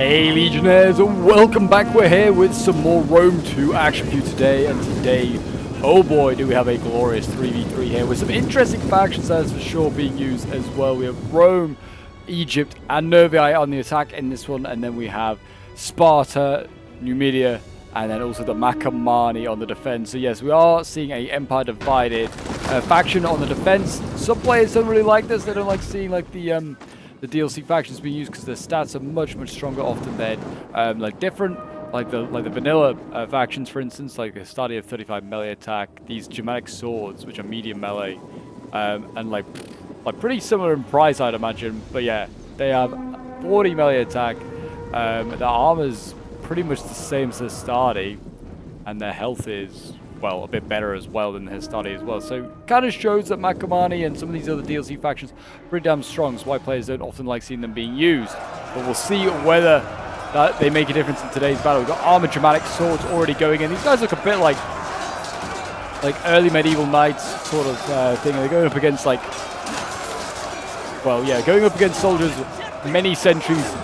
Hey Legionnaires, welcome back. We're here with some more Rome 2 action for you today, and today, oh boy, do we have a glorious 3v3 here with some interesting factions that's for sure being used as well. We have Rome, Egypt, and Nervii on the attack in this one, and then we have Sparta, Numidia, and then also the Macamani on the defense. So yes, we are seeing a empire divided faction on the defense. Some players don't really like this. They don't like seeing like the DLC factions being used because their stats are much stronger often than like the vanilla factions, for instance, like the Stadia of 35 melee attack, these Germanic swords which are medium melee, and like pretty similar in price, I'd imagine. But yeah, they have 40 melee attack. Their armor's pretty much the same as the Hastati, and their health is, well, a bit better as well than the Hastati as well. So kind of shows that Macamani and some of these other DLC factions are pretty damn strong. That's why players don't often like seeing them being used. But we'll see whether they make a difference in today's battle. We've got armored Germanic swords already going in. These guys look a bit like early medieval knights sort of thing. They're going up against like, well, yeah, going up against soldiers many centuries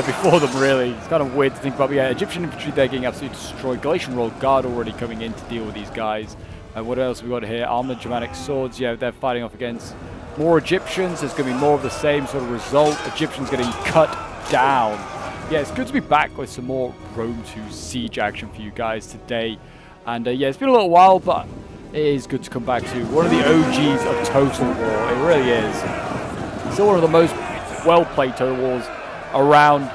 before them, really. It's kind of weird to think about, but yeah, Egyptian infantry, they're getting absolutely destroyed. Galatian Royal Guard already coming in to deal with these guys. What else have we got here? Armored Germanic swords, yeah, they're fighting off against more Egyptians. There's going to be more of the same sort of result. Egyptians getting cut down. Yeah, it's good to be back with some more Rome 2 siege action for you guys today. And yeah, it's been a little while, but it is good to come back to one of the OGs of Total War. It really is. Still one of the most well-played Total Wars around,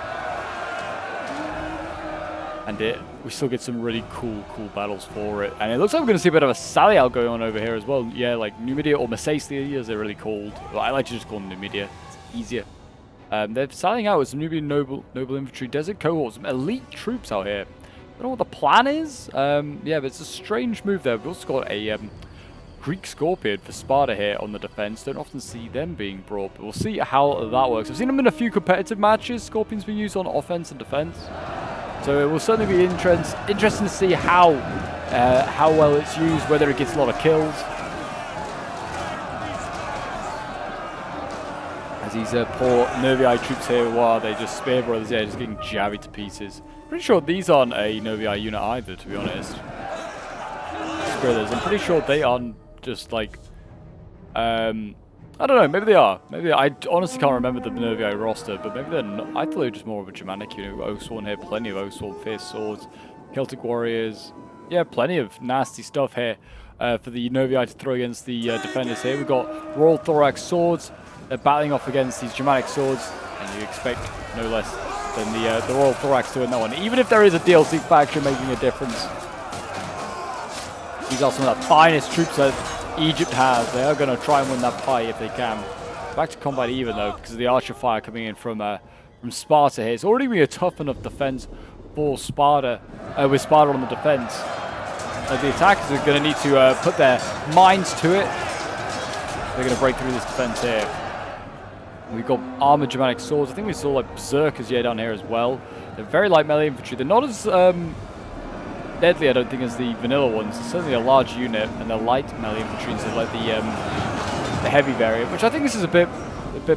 and we still get some really cool battles for it. And it looks like we're going to see a bit of a sally out going on over here as well. Yeah, like Numidia or Mesacea as they're really called. Well, I like to just call them Numidia. It's easier. They're sallying out with some Nubian noble infantry, desert cohorts, some elite troops out here. I don't know what the plan is. Yeah, but it's a strange move there. We've also got a Greek Scorpion for Sparta here on the defense. Don't often see them being brought, but we'll see how that works. I've seen them in a few competitive matches. Scorpion's been used on offense and defense, so it will certainly be interesting to see how well it's used, whether it gets a lot of kills. As these poor Nervii troops here, wow, they just spear brothers, yeah, just getting jabby to pieces. Pretty sure these aren't a Nervii unit either, to be honest. I'm pretty sure they aren't just like, I don't know, maybe they are. Maybe I honestly can't remember the Nervii roster, but maybe they're not. I thought they were just more of a Germanic unit. Oathsworn here, plenty of Oathsworn, Fierce Swords, Celtic Warriors. Yeah, plenty of nasty stuff here for the Nervii to throw against the defenders here. We've got Royal Thorax Swords. They're battling off against these Germanic swords, and you expect no less than the Royal Thorax to win that one. Even if there is a DLC faction making a difference. These are some of the finest troops that Egypt has. They are going to try and win that fight if they can. Back to combat even though, because of the archer fire coming in from Sparta here. It's already been a tough enough defense for Sparta, with Sparta on the defense. The attackers are going to need to put their minds to it. They're going to break through this defense here. We've got armored Germanic swords. I think we saw like berserkers down here as well. They're very light melee infantry. They're not as deadly, I don't think, as the vanilla ones. It's certainly a large unit, and they're light melee infantry instead of like the heavy variant, which I think this is a bit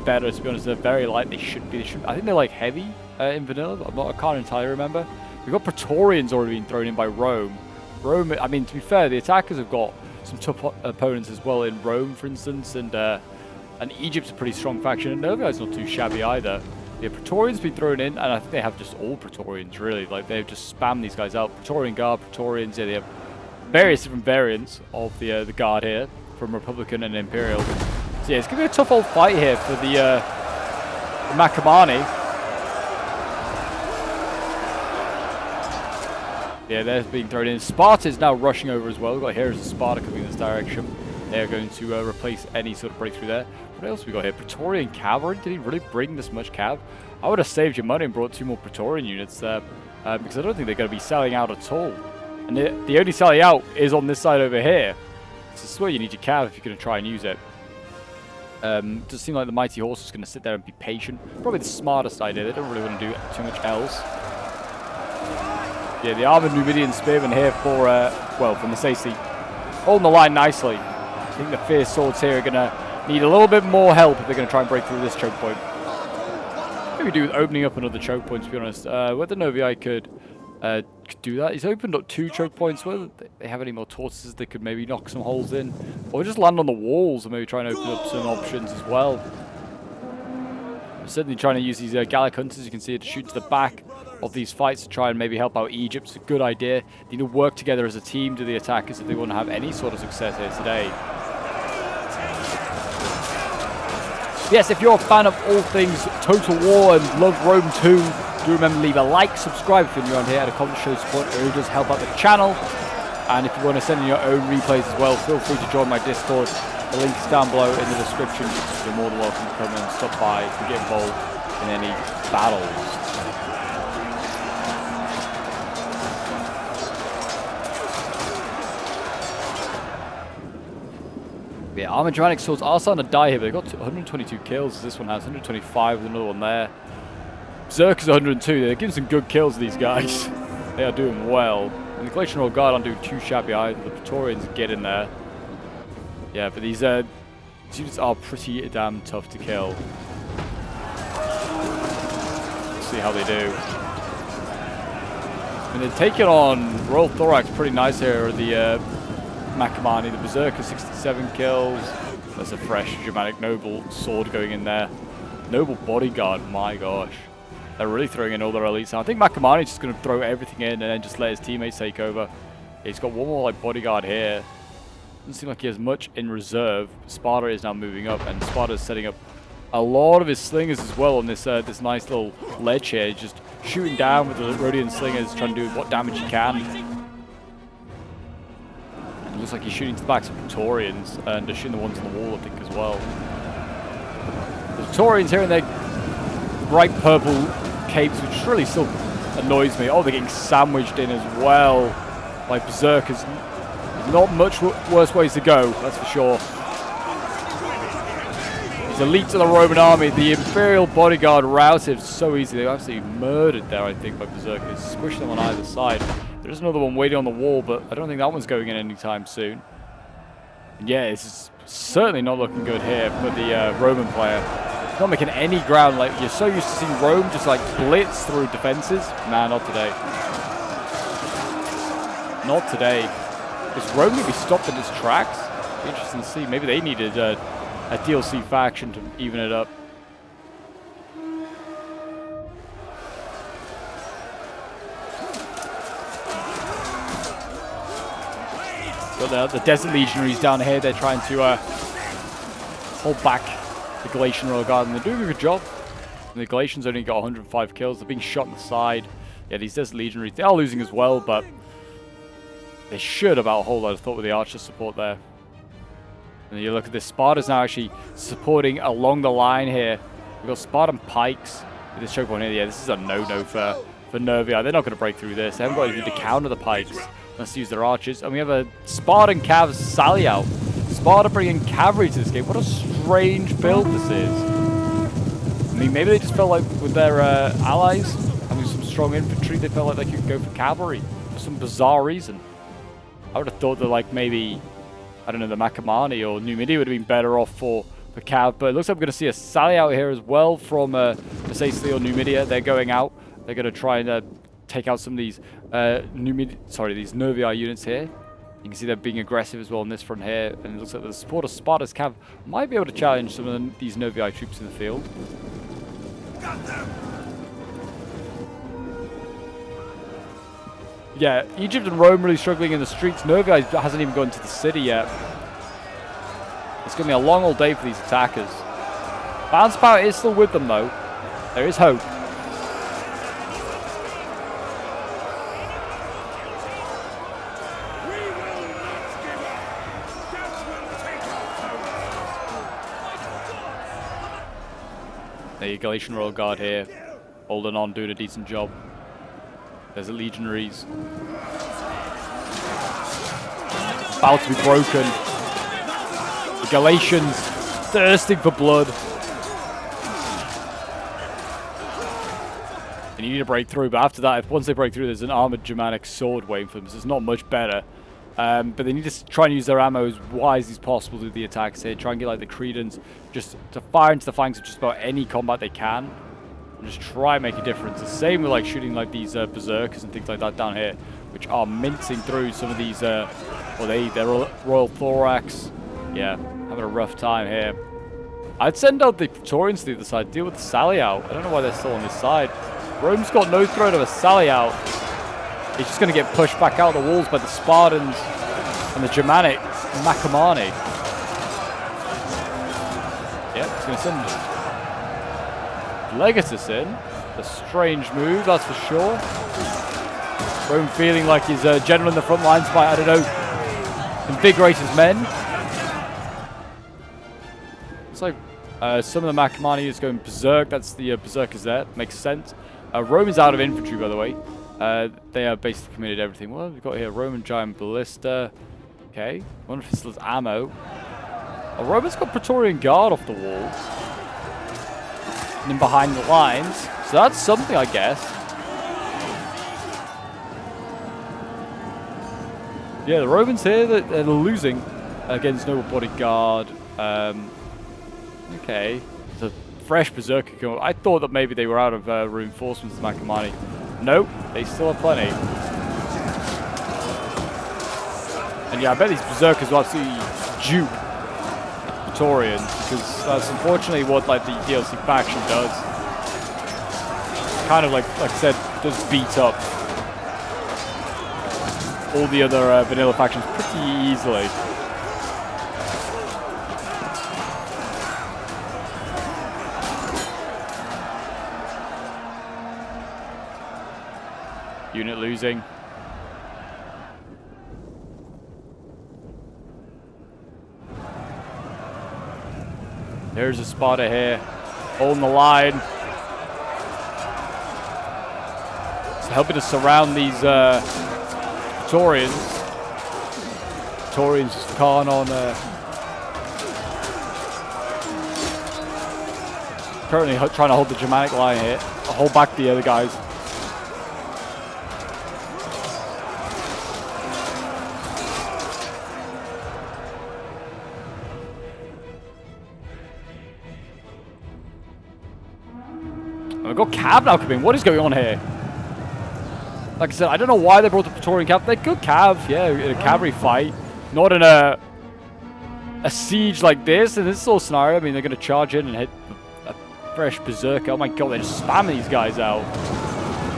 better, to be honest. They're very light. They should be. I think they're like heavy in vanilla. I can't entirely remember. We've got Praetorians already being thrown in by Rome. Rome, I mean, to be fair, the attackers have got some tough opponents as well in Rome, for instance, and Egypt's a pretty strong faction, and Nervii's not too shabby either. The Praetorians been thrown in, and I think they have just all Praetorians, really. Like, they've just spammed these guys out. Praetorian Guard, Praetorians, yeah, they have various different variants of the Guard here, from Republican and Imperial. So yeah, it's going to be a tough old fight here for the Macamani. Yeah, they're being thrown in. Sparta is now rushing over as well. We've got heroes of Sparta coming in this direction. They're going to replace any sort of breakthrough there. What else we got here? Praetorian Cavalry? Did he really bring this much cav? I would have saved your money and brought 2 more Praetorian units there, because I don't think they're going to be selling out at all. And the only selling out is on this side over here. So this is where you need your cav if you're going to try and use it. Does seem like the Mighty Horse is going to sit there and be patient. Probably the smartest idea. They don't really want to do too much else. Yeah, the armored Numidian spearmen here for, well, from the Mesacea, holding the line nicely. I think the Fierce Swords here are going to need a little bit more help if they're going to try and break through this choke point. maybe do with opening up another choke point, to be honest. Whether Novii could do that. He's opened up 2 choke points. Whether they have any more tortoises, they could maybe knock some holes in. Or just land on the walls and maybe try and open up some options as well. I'm certainly trying to use these Gallic Hunters, you can see, to shoot to the back of these fights to try and maybe help out Egypt. It's a good idea. They need to work together as a team to the attackers if they want to have any sort of success here today. Yes, if you're a fan of all things Total War and love Rome 2, do remember to leave a like, subscribe if you're new around here, and a comment show support. It really does help out the channel. And if you want to send in your own replays as well, feel free to join my Discord. The link is down below in the description. You're more than welcome to come and stop by to get involved in any battles. Yeah, Armored Germanic Swords are starting to die here, but they've got 122 kills. This one has 125 with another one there. Berserk is 102. They're giving some good kills to these guys. They are doing well. And the Galatian Royal Guard aren't doing too shabby either. The Praetorians get in there. Yeah, but these units are pretty damn tough to kill. Let's see how they do. And they're taking on Royal Thorax pretty nice here. The Macamani, the Berserker, 67 kills. That's a fresh Germanic Noble sword going in there. Noble Bodyguard, my gosh. They're really throwing in all their elites now. I think Macamani's just going to throw everything in and then just let his teammates take over. He's got one more like bodyguard here. Doesn't seem like he has much in reserve. Sparta is now moving up, and Sparta's setting up a lot of his slingers as well on this this nice little ledge here. Just shooting down with the Rhodian slingers, trying to do what damage he can. And it looks like he's shooting to the backs of Praetorians and shooting the ones on the wall, I think, as well. The Praetorians here and their bright purple capes, which really still annoys me. Oh, they're getting sandwiched in as well by Berserkers. Not much worse ways to go, that's for sure. These elites of the Roman army, the Imperial Bodyguard routed so easily. They're absolutely murdered there, I think, by Berserkers. Squished them on either side. There's another one waiting on the wall, but I don't think that one's going in anytime soon. And yeah, it's certainly not looking good here for the Roman player. Not making any ground. Like, you're so used to seeing Rome just like blitz through defenses. Nah, not today. Not today. Is Rome going to be stopped in its tracks? Be interesting to see. Maybe they needed a DLC faction to even it up. Got the Desert Legionaries down here. They're trying to hold back the Galatian Royal Guard, and they're doing a good job. And the Galatians only got 105 kills. They're being shot on the side. Yeah, these Desert Legionaries, they are losing as well, but they should have out a whole lot of thought with the archer support there. And then you look at this. Sparta's now actually supporting along the line here. We've got Spartan pikes with this choke point here. Yeah, this is a no-no for Nervii. They're not going to break through this. They haven't got anything to counter the pikes. Let's use their archers. And we have a Spartan Cav sally out. Sparta bringing cavalry to this game. What a strange build this is. I mean, maybe they just felt like with their allies having some strong infantry, they felt like they could go for cavalry for some bizarre reason. I would have thought that, like, maybe, I don't know, the Macamani or Numidia would have been better off for Cav, but it looks like we're going to see a sally out here as well from Sicily or Numidia. They're going out. They're going to try and take out some of these these Nervii units here. You can see they're being aggressive as well on this front here, and it looks like the support of Sparta's Cav might be able to challenge some of these Nervii troops in the field. Got them. Yeah, Egypt and Rome really struggling in the streets. Nervii hasn't even gone to the city yet. It's going to be a long old day for these attackers. Bounce power is still with them, though. There is hope. The Galatian Royal Guard here, holding on, doing a decent job. There's the legionaries. About to be broken. The Galatians thirsting for blood. And you need to break through, but after that, once they break through, there's an armored Germanic sword waiting for them, so it's not much better. But they need to try and use their ammo as wisely as possible to do the attacks here. Try and get like the Credence just to fire into the flanks of just about any combat they can. and just try and make a difference. The same with like shooting like these berserkers and things like that down here, which are mincing through some of these, they're Royal Thorax. Yeah, having a rough time here. I'd send out the Praetorians to the other side, deal with the Sally out. I don't know why they're still on this side. Rome's got no threat of a Sally out. He's just going to get pushed back out the walls by the Spartans and the Germanic Macamani. Yep, he's going to send Legatus in. A strange move, that's for sure. Rome feeling like his general in the front lines might, I don't know, invigorate his men. It's like some of the Macamani is going berserk. That's the berserkers there. Makes sense. Rome is out of infantry, by the way. They are basically committed everything. What have we got here? Roman giant ballista. Okay. I wonder if it still has ammo. Oh, Roman's got Praetorian Guard off the walls. And then behind the lines. So that's something, I guess. Yeah, the Romans here, they're losing against Noble Bodyguard. Okay. There's a fresh berserker going. I thought that maybe they were out of reinforcements, the Macamani. Nope, they still have plenty. And yeah, I bet these berserkers will absolutely dupe Praetorians, because that's unfortunately what like the DLC faction does. Kind of like I said, does beat up all the other vanilla factions pretty easily. Unit losing. There's a Sparta here, holding the line. It's helping to surround these Praetorians. Praetorians just can't on. Currently trying to hold the Germanic line here, hold back the other guys. We've got Cav now coming. What is going on here? Like I said, I don't know why they brought the Praetorian Cav. They're good Cav, yeah, in a cavalry fight. Not in a siege like this. In this sort of scenario, I mean, they're going to charge in and hit a fresh berserker. Oh my god, they're just spamming these guys out.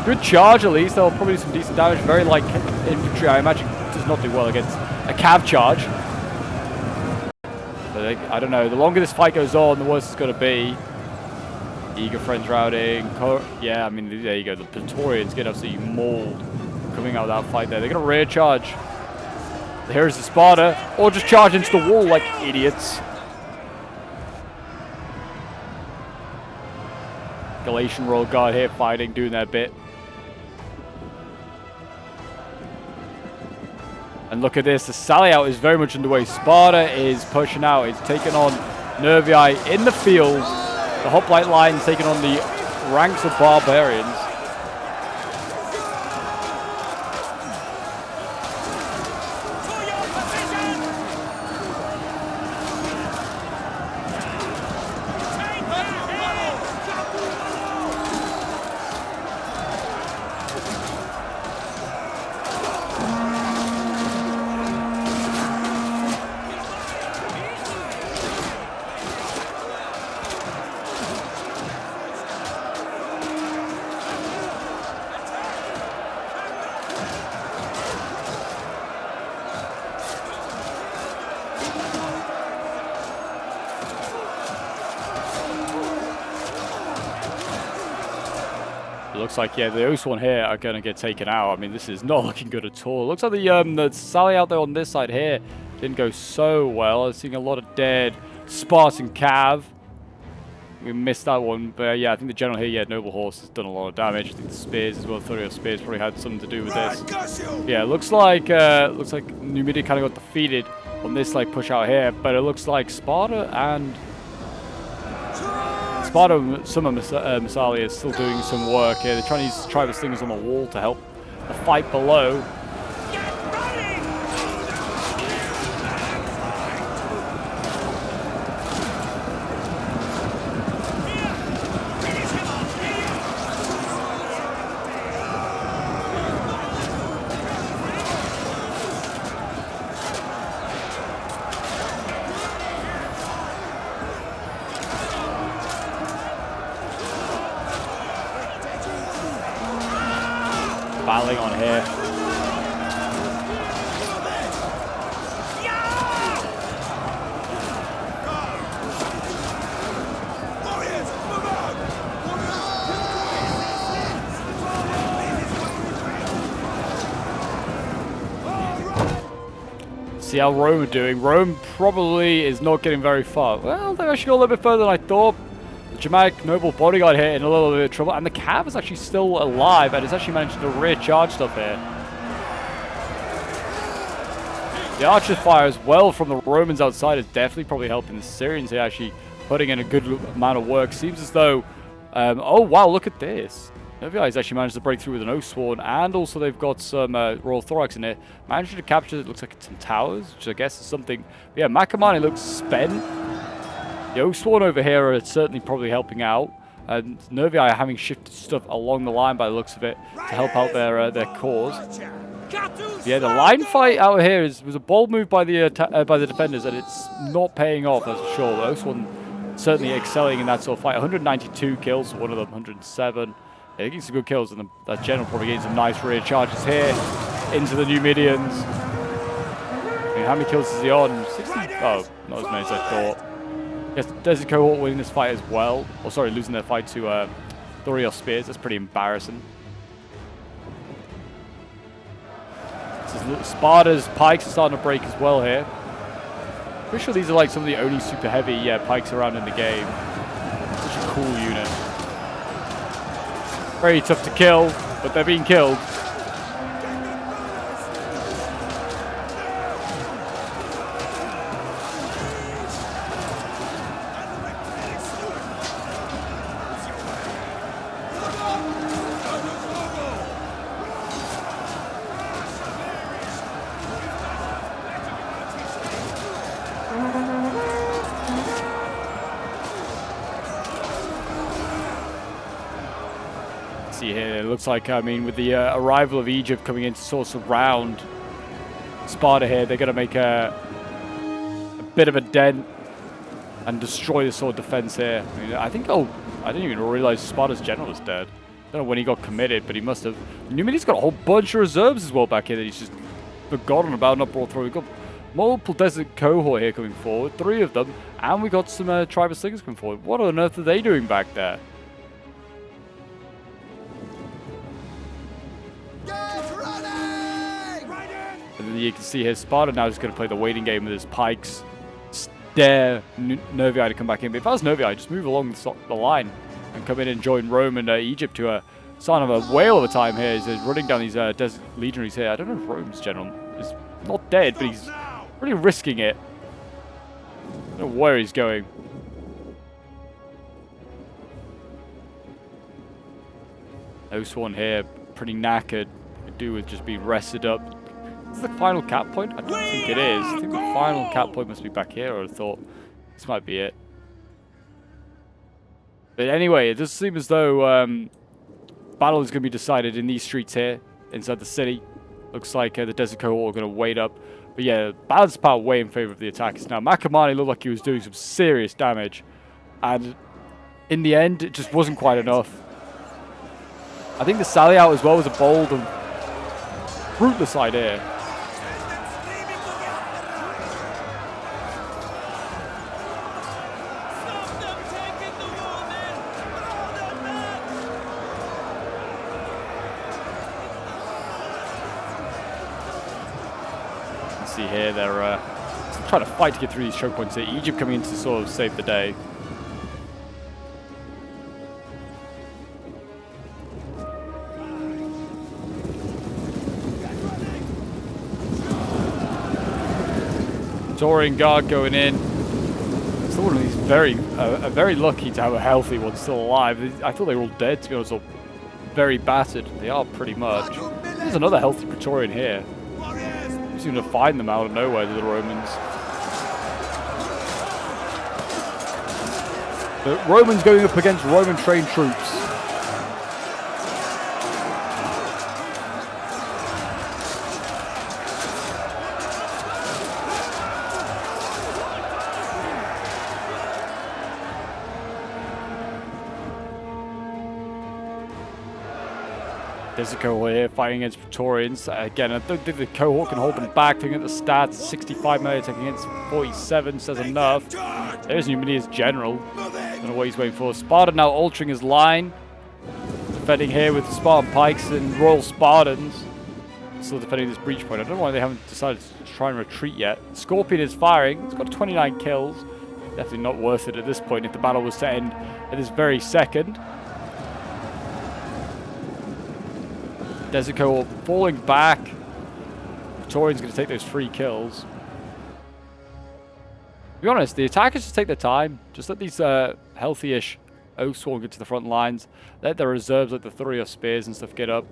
Good charge, at least. They'll probably do some decent damage. Very light infantry, I imagine, does not do well against a Cav charge. But I don't know. The longer this fight goes on, the worse it's going to be. Eager friends routing. Yeah, I mean, there you go. The Praetorians get absolutely mauled coming out of that fight there. They're going to rear charge. Here's the Sparta. Or just charge into the wall like idiots. Galatian Royal Guard here fighting, doing their bit. And look at this. The sally out is very much underway. Sparta is pushing out. It's taking on Nervii in the field. The hoplite line taking on the ranks of barbarians. Looks like, yeah, those one here are going to get taken out. I mean, this is not looking good at all. It looks like the sally out there on this side here didn't go so well. I was seeing a lot of dead Spartan Cav. We missed that one, but yeah, I think the general here, yeah, Noble Horse has done a lot of damage. I think the spears as well, 30 spears probably had something to do with this. Yeah, looks like Numidia kind of got defeated on this like push out here, but it looks like Sparta and some of Massalia is still doing some work here. They're trying to use tribal slingers on the wall to help the fight below. battling on here. See how Rome are doing. Rome probably is not getting very far. Well, they've actually got a little bit further than I thought. The Germanic noble bodyguard here in a little bit of trouble. And the Cav is actually still alive and is actually managing to rear charge stuff here. The archers fire as well from the Romans outside is definitely probably helping the Syrians here actually putting in a good amount of work. Seems as though... oh, wow, look at this. Novi's actually managed to break through with an Oathsworn, and also they've got some Royal Thorax in here. Managed to capture, it looks like some towers, which I guess is something... But yeah, Macamani looks spent. The Oathsworn over here are certainly probably helping out. And Novi are having shifted stuff along the line by the looks of it to help out their cause. Yeah, the line fight out here was a bold move by the defenders, and it's not paying off, that's for sure. The Oathsworn certainly excelling in that sort of fight. 192 kills, one of them 107. Yeah, getting some good kills, and that general probably getting some nice rear charges here into the Numidians. I mean, how many kills is he on? 60? Oh, not as many as I thought. Yes, Desert Cohort winning this fight as well. Or sorry, losing their fight to Thorios Spears. That's pretty embarrassing. Sparta's pikes are starting to break as well here. Pretty sure these are like some of the only super heavy pikes around in the game. Such a cool unit. Very tough to kill, but they're being killed. Here it looks like, I mean, with the arrival of Egypt coming in to sort of surround Sparta here, they're going to make a bit of a dent and destroy the sword defense here. I mean, I think I didn't even realize Sparta's general is dead. I don't know when he got committed, but he must have. Numidi's got a whole bunch of reserves as well back here that he's just forgotten about, not brought through. We've got multiple desert cohort here coming forward, 3 of them, and we got some tribe of slingers coming forward. What on earth are they doing back there? And you can see here, Sparta now is going to play the waiting game with his pikes. Dare Novi to come back in. But if I was Novi, I'd just move along the line and come in and join Rome and Egypt to a sign of a whale of a time here. He's running down these desert legionaries here. I don't know if Rome's general is not dead, but he's really risking it. I don't know where he's going. Oathsworn here, pretty knackered. Could do with just being rested up. Is this the final cap point? I don't think it is. I think the final cap point must be back here, or I thought this might be it. But anyway, it does seem as though battle is going to be decided in these streets here, inside the city. Looks like the Desert Cohort are going to wait up. But yeah, balance power way in favor of the attackers. Now, Macamani looked like he was doing some serious damage. And in the end, it just wasn't quite enough. I think the sally out as well was a bold and fruitless idea. See here, they're trying to fight to get through these choke points here. Egypt coming in to sort of save the day. Taurian guard going in. Still one of these very lucky to have a healthy one still alive. I thought they were all dead, to be honest, or very battered. They are pretty much. There's another healthy Praetorian here. Seem to find them out of nowhere, to the Romans. The Romans going up against Roman trained troops. There's a cohort here fighting against Praetorians. Again, I don't think the cohort can hold them back. Looking at the stats, 65 melee attack against 47 says enough. There's Numidia's general. Don't know what he's waiting for. Sparta now altering his line. Defending here with Spartan pikes and Royal Spartans. Still defending this breach point. I don't know why they haven't decided to try and retreat yet. Scorpion is firing. It's got 29 kills. Definitely not worth it at this point if the battle was to end at this very second. Desert Cohort falling back. Praetorian's going to take those 3 kills. To be honest, the attackers just take their time. Just let these healthy-ish Oathsworn get to the front lines. Let their reserves like the Thurio spears and stuff get up.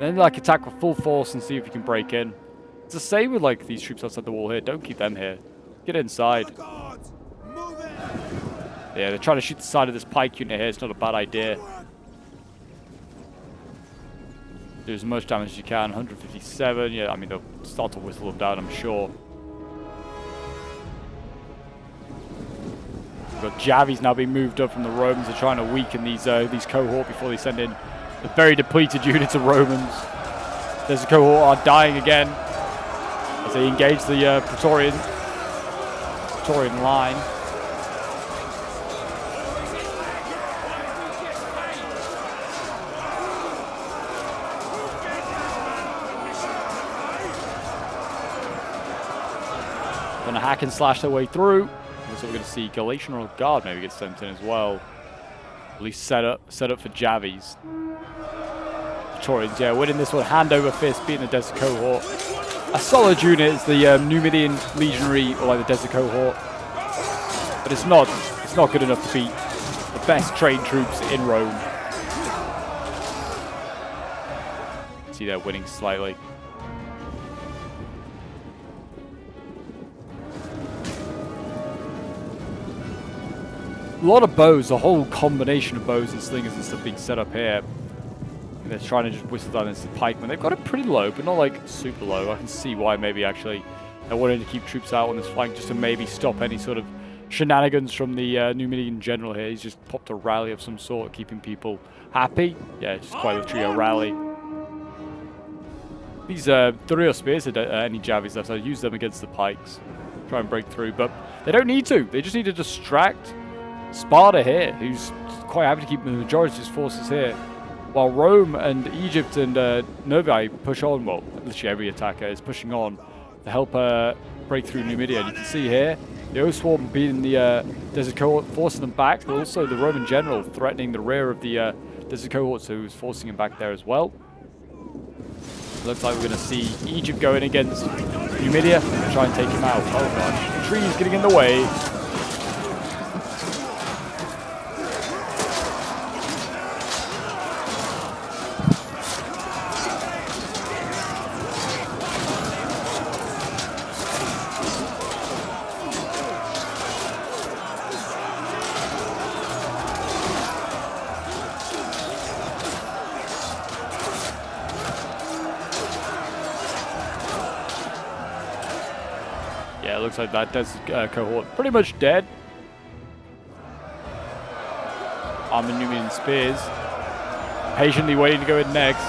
Then like attack with full force and see if you can break in. It's the same with like these troops outside the wall here. Don't keep them here. Get inside. Yeah, they're trying to shoot the side of this pike unit here. It's not a bad idea. Do as much damage as you can. 157. Yeah, I mean, they'll start to whistle them down, I'm sure. We've got Javis now being moved up from the Romans. They're trying to weaken these cohort before they send in the very depleted units of Romans. There's a cohort are dying again as they engage the Praetorian line. Going to hack and slash their way through. So we're going to see Galatian Royal Guard maybe get sent in as well. At least set up for Javis. Praetorians, yeah, winning this one hand over fist, beating the Desert Cohort. A solid unit is the Numidian Legionary, or like the Desert Cohort. But it's not good enough to beat the best trained troops in Rome. See, they're winning slightly. A lot of bows, a whole combination of bows and slingers and stuff being set up here. And they're trying to just whistle down this pikeman. They've got it pretty low, but not like super low. I can see why maybe actually they're wanting to keep troops out on this flank just to maybe stop any sort of shenanigans from the Numidian general here. He's just popped a rally of some sort, keeping people happy. Yeah, just quite literally a rally. These Thurio spears are any Javis left, so I use them against the pikes. Try and break through, but they don't need to. They just need to distract Sparta here, who's quite happy to keep the majority of his forces here, while Rome and Egypt and Novae push on. Well, literally every attacker is pushing on to help break through Numidia. And you can see here, the Oathsworn beating the Desert Cohort, forcing them back, but also the Roman general threatening the rear of the Desert Cohort, so who's forcing him back there as well. Looks like we're going to see Egypt going against Numidia and try and take him out. Oh gosh, the tree's getting in the way. Yeah, it looks like that Desert Cohort pretty much dead. Armored Numidian spears. Patiently waiting to go in next.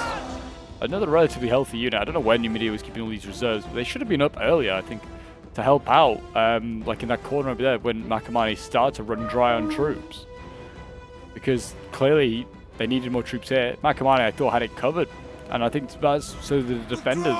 Another relatively healthy unit. I don't know where Numidia was keeping all these reserves, but they should have been up earlier, I think, to help out. Like in that corner over there when Macamani started to run dry on troops. Because clearly they needed more troops here. Macamani, I thought, had it covered. And I think that's so the defenders.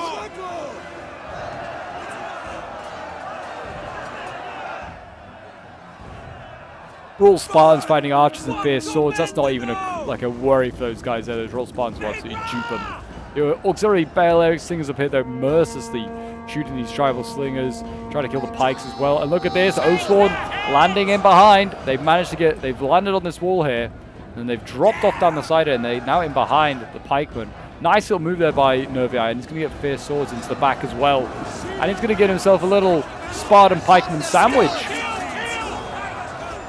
Royal Spartans fighting archers and fierce swords. That's not even a worry for those guys there. Those Royal Spartans will absolutely dupe them. The auxiliary Balearic slingers up here, they're mercilessly shooting these tribal slingers, trying to kill the pikes as well. And look at this, Oathsworn landing in behind. They've landed on this wall here, and they've dropped off down the side, and they're now in behind the pikemen. Nice little move there by Novae, and he's going to get fierce swords into the back as well. And he's going to get himself a little Spartan pikeman sandwich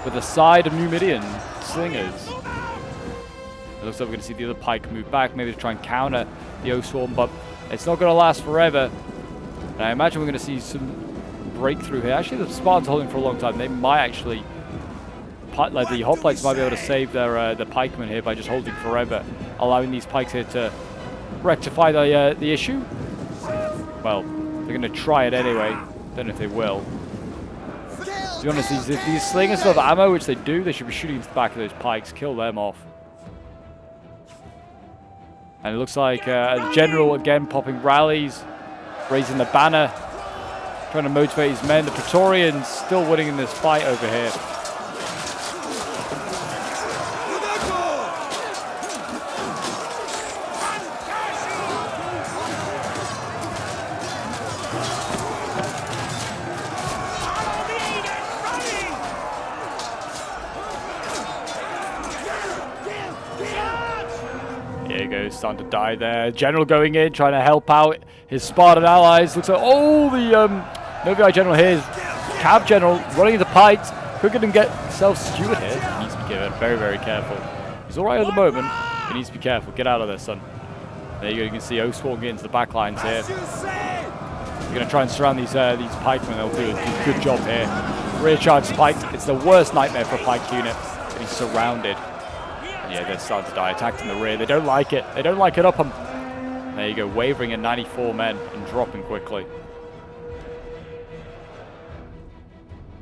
with a side of Numidian slingers. It looks like we're going to see the other pike move back, maybe to try and counter the Oathsworn, but it's not going to last forever. And I imagine we're going to see some breakthrough here. Actually, the Spartans are holding for a long time. They might actually, like the hoplites might be able to save their pikemen here by just holding forever. allowing these pikes here to rectify the issue. Well, they're going to try it anyway. Don't know if they will. To be honest, if these slingers still have ammo, which they do, they should be shooting into the back of those pikes, kill them off. And it looks like the general again popping rallies, raising the banner, trying to motivate his men. The Praetorians still winning in this fight over here. Here he goes, starting to die there. General going in, trying to help out his Spartan allies. Looks like, oh, the Novii General here is Cab General running into pikes. Quicker than get self-steward here. He needs to be very, very careful. He's alright at the moment. He needs to be careful. Get out of there, son. There you go. You can see Oathsworn getting into the back lines here. You're going to try and surround these pikemen. They'll do a good job here. Rear charge spikes. It's the worst nightmare for a pike unit. He's surrounded. Yeah, they're starting to die. Attacked in the rear. They don't like it. They don't like it up them. There you go. Wavering at 94 men and dropping quickly.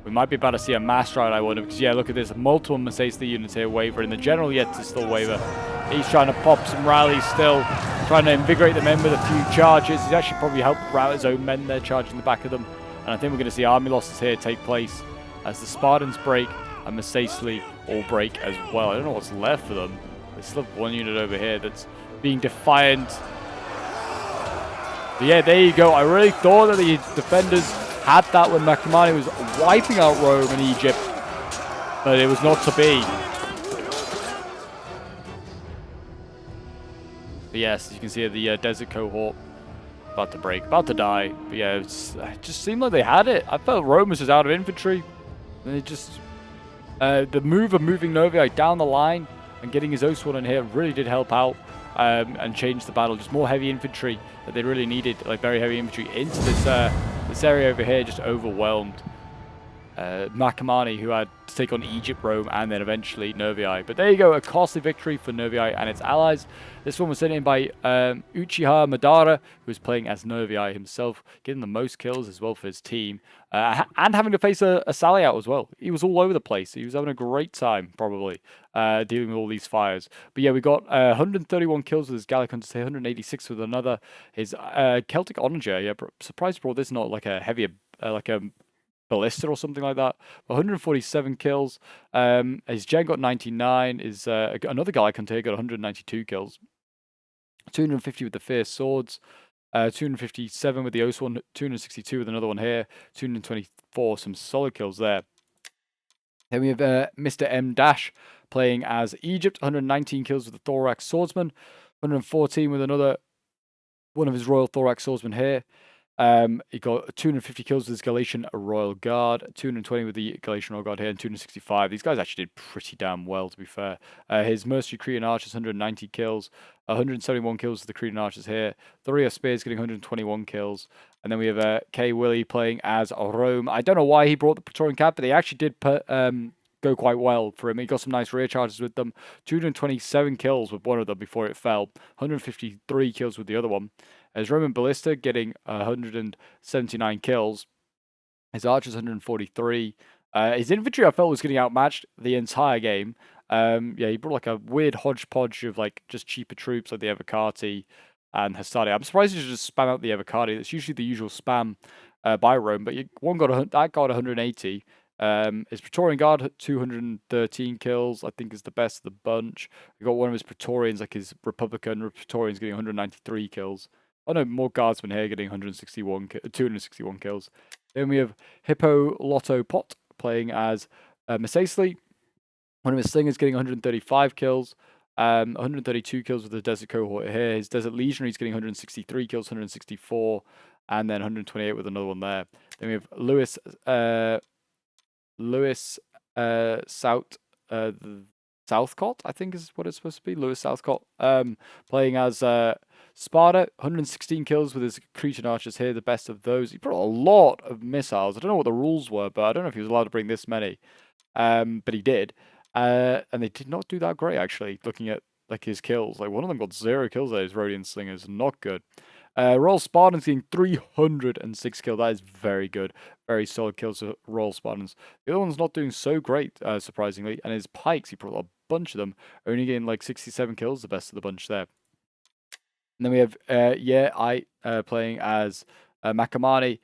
We might be about to see a mass rout, I wonder. Because, yeah, look at this. Multiple Mercedes units here wavering. The general yet to still waver. He's trying to pop some rallies still. Trying to invigorate the men with a few charges. He's actually probably helped rout his own men there, charging the back of them. And I think we're going to see army losses here take place as the Spartans break and Mercedes all break as well. I don't know what's left for them. They still have one unit over here that's being defiant. But yeah, there you go. I really thought that the defenders had that when Macmani was wiping out Rome and Egypt, but it was not to be. But yes, as you can see the desert cohort about to break, about to die. But yeah, it just seemed like they had it. I felt Rome was just out of infantry. And they just... the move of moving Novii down the line and getting his Oathsworn in here really did help out and change the battle. Just more heavy infantry that they really needed, like very heavy infantry, into this area over here. Just overwhelmed Macmani, who had to take on Egypt, Rome, and then eventually Novii. But there you go, a costly victory for Novii and its allies. This one was sent in by Uchiha Madara, who was playing as Novii himself, getting the most kills as well for his team, and having to face a Sally out as well. He was all over the place. He was having a great time, probably, dealing with all these fires. But yeah, we got 131 kills with his Gallic Hunter, 186 with another. His Celtic Onager, yeah, surprised brought this not like a heavier, like a ballista or something like that. 147 kills. His Gen got 99. His another Gallic Hunter got 192 kills. 250 with the Fierce Swords. 257 with the Oathsworn. 262 with another one here. 224, some solid kills there. Then we have Mr. M Dash playing as Egypt. 119 kills with the Thorax Swordsman. 114 with another one of his Royal Thorax Swordsmen here. He got 250 kills with his Galatian Royal Guard, 220 with the Galatian Royal Guard here, and 265. These guys actually did pretty damn well, to be fair. His Mercenary Cretan Archers, 190 kills, 171 kills with the Cretan Archers here. The Rio Spears getting 121 kills. And then we have K. Willie playing as Rome. I don't know why he brought the Praetorian Cap, but they actually did go quite well for him. He got some nice rear charges with them. 227 kills with one of them before it fell. 153 kills with the other one. As Roman Ballista getting 179 kills. His archers 143. His infantry I felt was getting outmatched the entire game. Yeah, he brought like a weird hodgepodge of like just cheaper troops like the Evocati and Hastati. I'm surprised he just spam out the Evocati. That's usually the usual spam by Rome, but that got 180. His Praetorian Guard 213 kills, I think is the best of the bunch. We got one of his Praetorians, like his Republican Praetorians, getting 193 kills. Oh no, more guardsmen here getting 261 kills. Then we have Hippo Lotto Pot playing as Mesesli. One of his slingers getting 135 kills. 132 kills with the Desert Cohort here. His Desert Legionaries getting 163 kills, 164, and then 128 with another one there. Then we have Lewis Southcott, I think is what it's supposed to be. Lewis Southcott playing as Sparta, 116 kills with his Cretan Archers here, the best of those. He brought a lot of missiles. I don't know what the rules were, but I don't know if he was allowed to bring this many. But he did. And they did not do that great, actually, looking at like his kills. Like one of them got 0 kills there. His Rodian Slingers, not good. Royal Spartans getting 306 kills. That is very good. Very solid kills for Royal Spartans. The other one's not doing so great, surprisingly. And his Pikes, he brought a bunch of them, only getting like 67 kills, the best of the bunch there. And then we have playing as Makamani,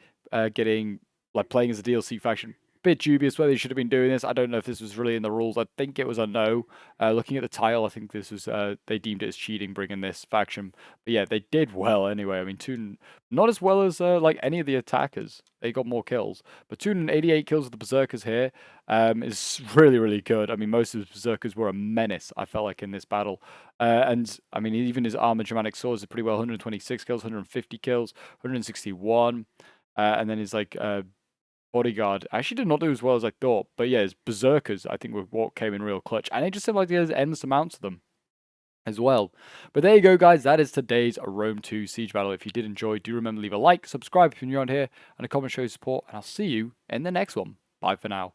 getting like playing as a DLC faction. Bit dubious whether they should have been doing this. I don't know if this was really in the rules. I think it was a no. Looking at the title, I think this was they deemed it as cheating bringing this faction. But yeah, they did well anyway. I mean, not as well as like any of the attackers. They got more kills, but 288 kills of the Berserkers here is really, really good. I mean, most of the Berserkers were a menace, I felt like, in this battle. And, I mean, even his Armored Germanic Swords are pretty well. 126 kills, 150 kills, 161. And then his, like, Bodyguard actually did not do as well as I thought. But, yeah, his Berserkers, I think, were what came in real clutch. And it just seemed like he has endless amounts of them as well. But there you go, guys. That is today's Rome 2 Siege battle. If you did enjoy, do remember to leave a like, subscribe if you're new around here, and a comment show your support. And I'll see you in the next one. Bye for now.